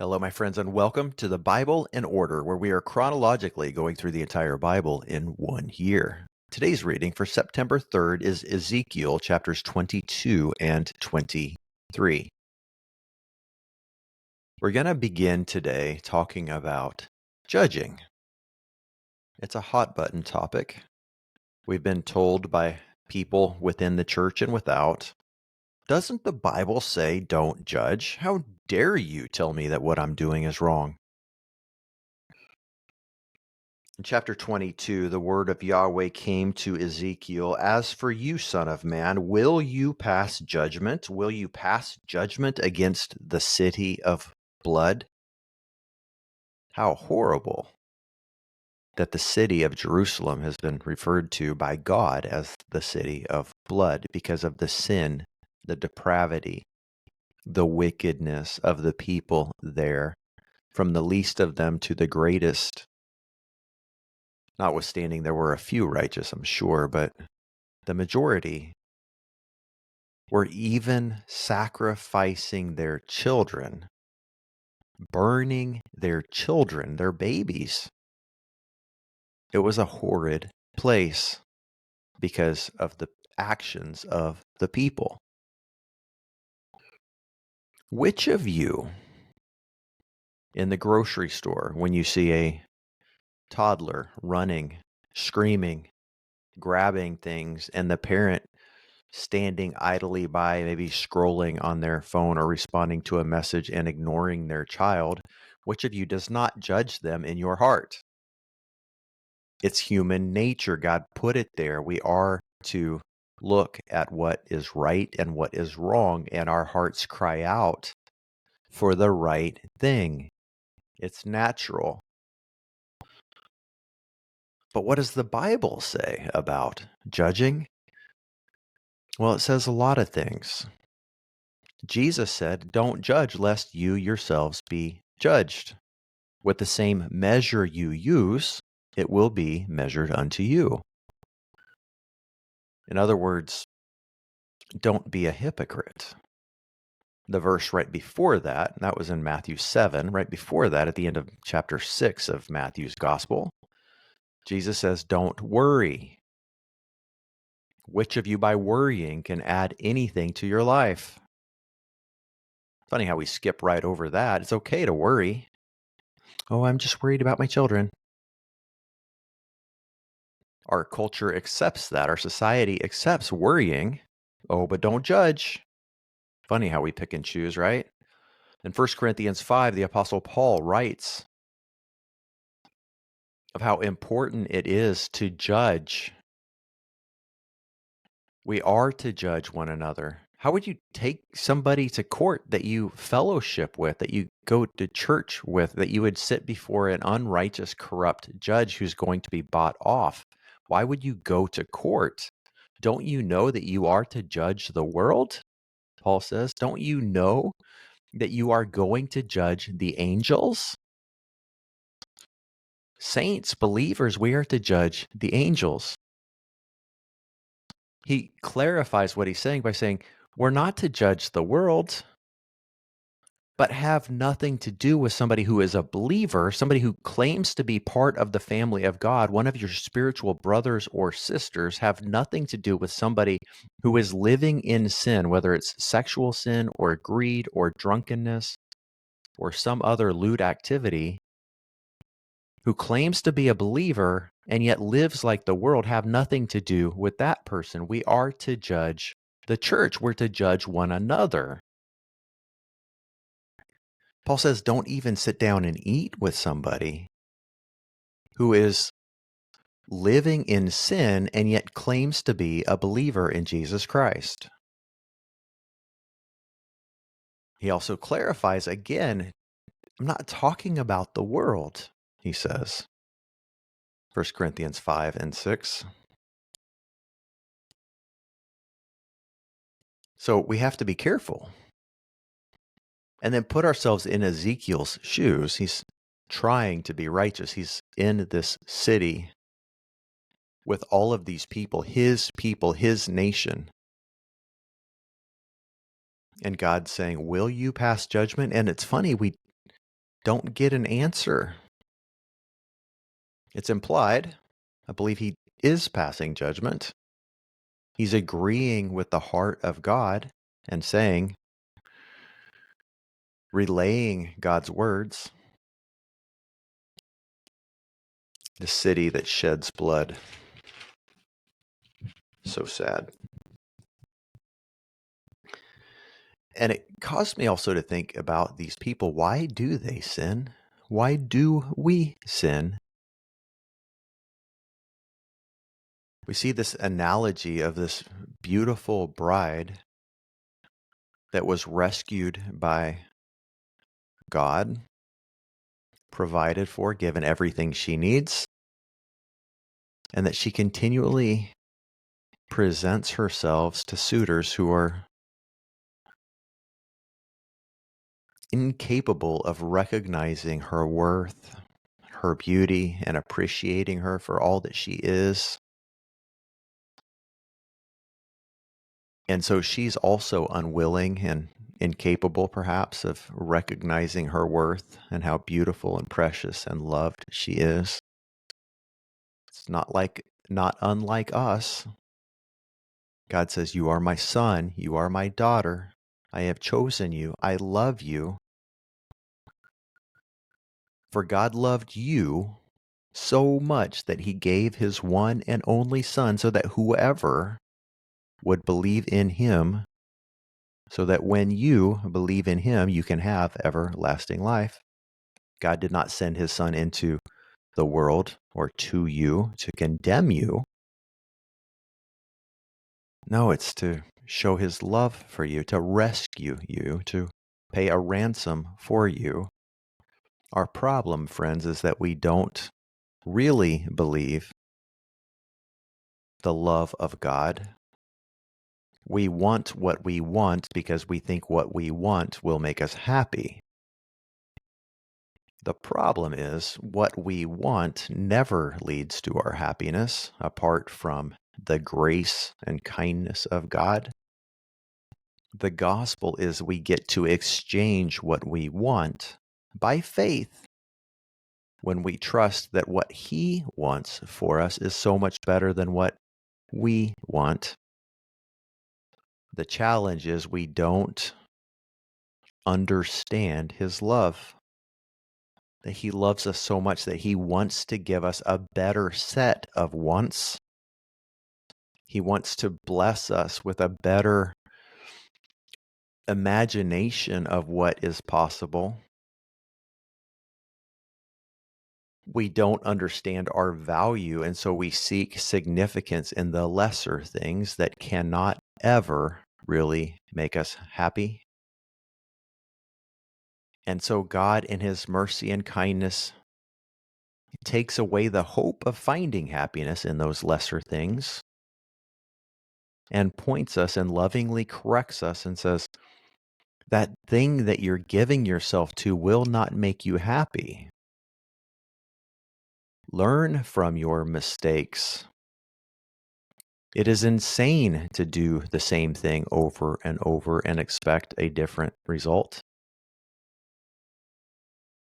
Hello, my friends, and welcome to the Bible in Order, where we are chronologically going through the entire Bible in one year. Today's reading for September 3rd is Ezekiel chapters 22 and 23. We're going to begin today talking about judging. It's a hot button topic. We've been told by people within the church and without, doesn't the Bible say don't judge? How dare you tell me that what I'm doing is wrong? In chapter 22, the word of Yahweh came to Ezekiel, "As for you, son of man, will you pass judgment? Will you pass judgment against the city of blood?" How horrible that the city of Jerusalem has been referred to by God as the city of blood because of the sin, the depravity, the wickedness of the people there, from the least of them to the greatest. Notwithstanding, there were a few righteous, I'm sure, but the majority were even sacrificing their children, burning their children, their babies. It was a horrid place because of the actions of the people. Which of you in the grocery store, when you see a toddler running, screaming, grabbing things, and the parent standing idly by, maybe scrolling on their phone or responding to a message and ignoring their child, which of you does not judge them in your heart? It's human nature. God put it there. We are to look at what is right and what is wrong, and our hearts cry out for the right thing. It's natural. But what does the Bible say about judging? Well, it says a lot of things. Jesus said, "Don't judge lest you yourselves be judged. With the same measure you use, it will be measured unto you." In other words, don't be a hypocrite. The verse right before that, that was in Matthew 7, right before that, at the end of chapter 6 of Matthew's gospel, Jesus says, "Don't worry." Which of you by worrying can add anything to your life? Funny how we skip right over that. It's okay to worry. Oh, I'm just worried about my children. Our culture accepts that. Our society accepts worrying. Oh, but don't judge. Funny how we pick and choose, right? In 1 Corinthians 5, the Apostle Paul writes of how important it is to judge. We are to judge one another. How would you take somebody to court that you fellowship with, that you go to church with, that you would sit before an unrighteous, corrupt judge who's going to be bought off? Why would you go to court? Don't you know that you are to judge the world? Paul says, don't you know that you are going to judge the angels? Saints, believers, we are to judge the angels. He clarifies what he's saying by saying, we're not to judge the world, but have nothing to do with somebody who is a believer, somebody who claims to be part of the family of God, one of your spiritual brothers or sisters. Have nothing to do with somebody who is living in sin, whether it's sexual sin or greed or drunkenness or some other lewd activity, who claims to be a believer and yet lives like the world. Have nothing to do with that person. We are to judge the church. We're to judge one another. Paul says, don't even sit down and eat with somebody who is living in sin and yet claims to be a believer in Jesus Christ. He also clarifies again, I'm not talking about the world, he says. 1 Corinthians 5 and 6. So we have to be careful. And then put ourselves in Ezekiel's shoes. He's trying to be righteous. He's in this city with all of these people, his nation. And God's saying, will you pass judgment? And it's funny, don't get an answer. It's implied. I believe he is passing judgment. He's agreeing with the heart of God and saying, relaying God's words, the city that sheds blood. So sad. And it caused me also to think about these people. Why do they sin? Why do we sin? We see this analogy of this beautiful bride that was rescued by God, provided for, given everything she needs, and that she continually presents herself to suitors who are incapable of recognizing her worth, her beauty, and appreciating her for all that she is. And so she's also unwilling and incapable, perhaps, of recognizing her worth and how beautiful and precious and loved she is. It's not unlike us. God says, "You are my son, you are my daughter. I have chosen you. I love you." For God loved you so much that he gave his one and only Son so that whoever would believe in him, so that when you believe in him, you can have everlasting life. God did not send his Son into the world or to you to condemn you. No, it's to show his love for you, to rescue you, to pay a ransom for you. Our problem, friends, is that we don't really believe the love of God. We want what we want because we think what we want will make us happy. The problem is what we want never leads to our happiness apart from the grace and kindness of God. The gospel is we get to exchange what we want by faith when we trust that what he wants for us is so much better than what we want. The challenge is we don't understand his love, that he loves us so much that he wants to give us a better set of wants. He wants to bless us with a better imagination of what is possible. We don't understand our value, and so we seek significance in the lesser things that cannot ever really make us happy. And so God, in his mercy and kindness, takes away the hope of finding happiness in those lesser things and points us and lovingly corrects us and says, that thing that you're giving yourself to will not make you happy. Learn from your mistakes. It is insane to do the same thing over and over and expect a different result.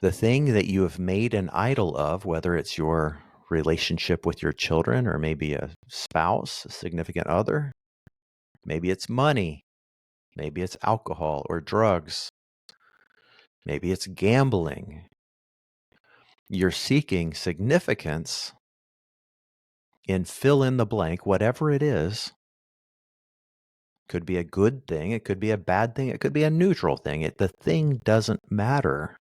The thing that you have made an idol of, whether it's your relationship with your children or maybe a spouse, a significant other, maybe it's money, maybe it's alcohol or drugs, maybe it's gambling. You're seeking significance in fill in the blank, whatever it is. Could be a good thing, it could be a bad thing, it could be a neutral thing. The thing doesn't matter.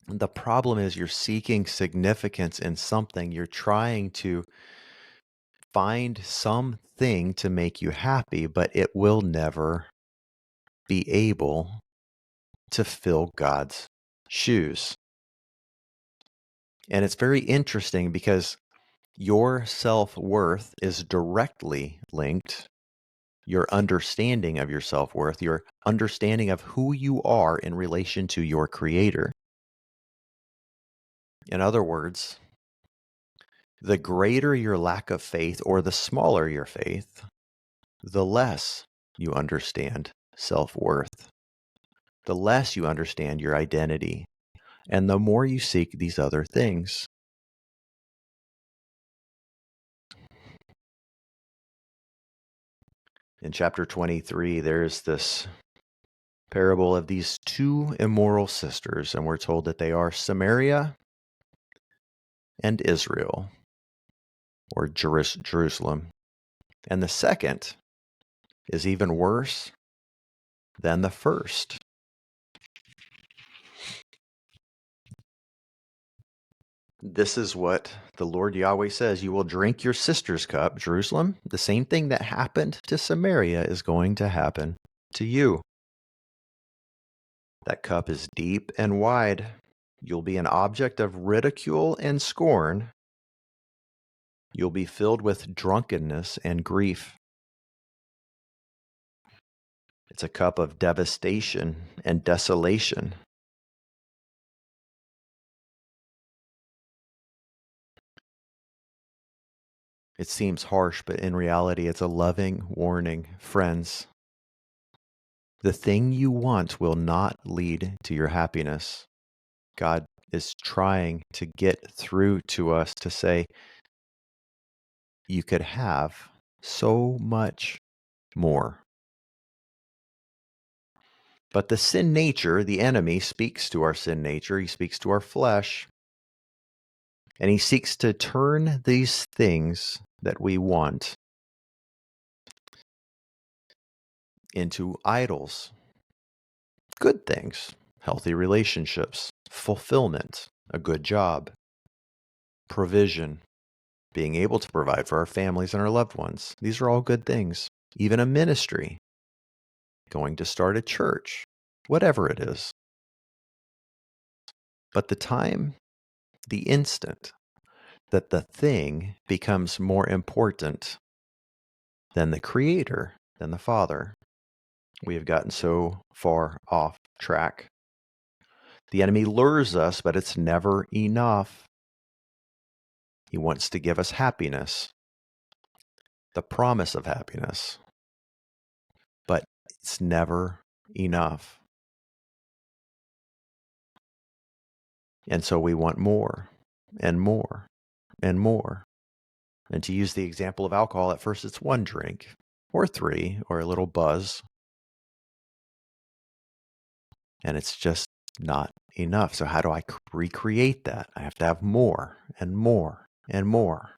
The problem is you're seeking significance in something. You're trying to find something to make you happy, but it will never be able to fill God's shoes. And it's very interesting because your self-worth is directly linked. Your understanding of your self-worth, your understanding of who you are in relation to your Creator. In other words, the greater your lack of faith or the smaller your faith, the less you understand self-worth. the less you understand your identity, and the more you seek these other things. In chapter 23, there's this parable of these two immoral sisters, and we're told that they are Samaria and Israel, or Jerusalem. And the second is even worse than the first. This is what the Lord Yahweh says: you will drink your sister's cup, Jerusalem. The same thing that happened to Samaria is going to happen to you. That cup is deep and wide. You'll be an object of ridicule and scorn. You'll be filled with drunkenness and grief. It's a cup of devastation and desolation. It seems harsh, but in reality, it's a loving warning. Friends, the thing you want will not lead to your happiness. God is trying to get through to us to say, you could have so much more. But the sin nature, the enemy, speaks to our sin nature. He speaks to our flesh. And he seeks to turn these things that we want into idols. Good things, healthy relationships, fulfillment, a good job, provision, being able to provide for our families and our loved ones. These are all good things. Even a ministry, going to start a church, whatever it is. But the instant that the thing becomes more important than the Creator, than the Father, we have gotten so far off track. The enemy lures us, but it's never enough. He wants to give us happiness, the promise of happiness, but it's never enough. And so we want more and more and more. And to use the example of alcohol, at first it's one drink or three or a little buzz. And it's just not enough. So how do I recreate that? I have to have more and more and more.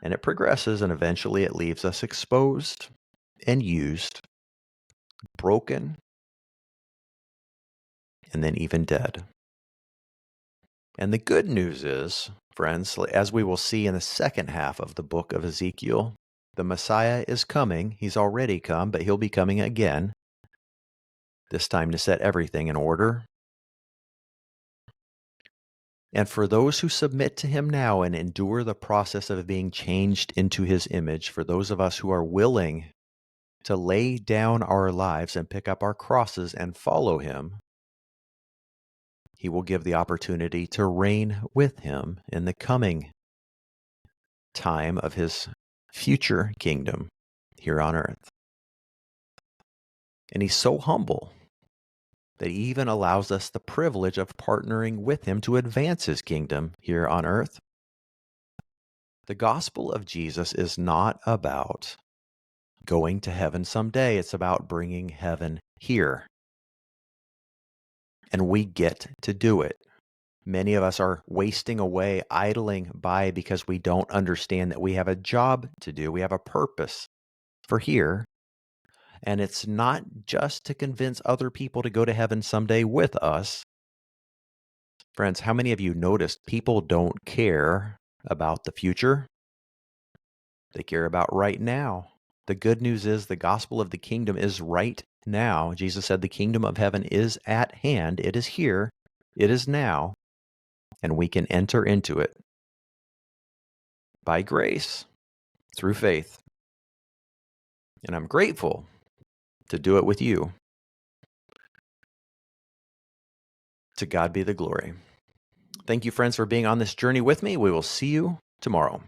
And it progresses, and eventually it leaves us exposed and used, broken, and then even dead. And the good news is, friends, as we will see in the second half of the book of Ezekiel, the Messiah is coming. He's already come, but he'll be coming again, this time to set everything in order. And for those who submit to him now and endure the process of being changed into his image, for those of us who are willing to lay down our lives and pick up our crosses and follow him, he will give the opportunity to reign with him in the coming time of his future kingdom here on earth. And he's so humble that he even allows us the privilege of partnering with him to advance his kingdom here on earth. The gospel of Jesus is not about going to heaven someday. It's about bringing heaven here. And we get to do it. Many of us are wasting away, idling by because we don't understand that we have a job to do. We have a purpose for here. And it's not just to convince other people to go to heaven someday with us. Friends, how many of you noticed people don't care about the future? They care about right now. The good news is the gospel of the kingdom is right now. Jesus said the kingdom of heaven is at hand. It is here. It is now. And we can enter into it by grace through faith. And I'm grateful to do it with you. To God be the glory. Thank you, friends, for being on this journey with me. We will see you tomorrow.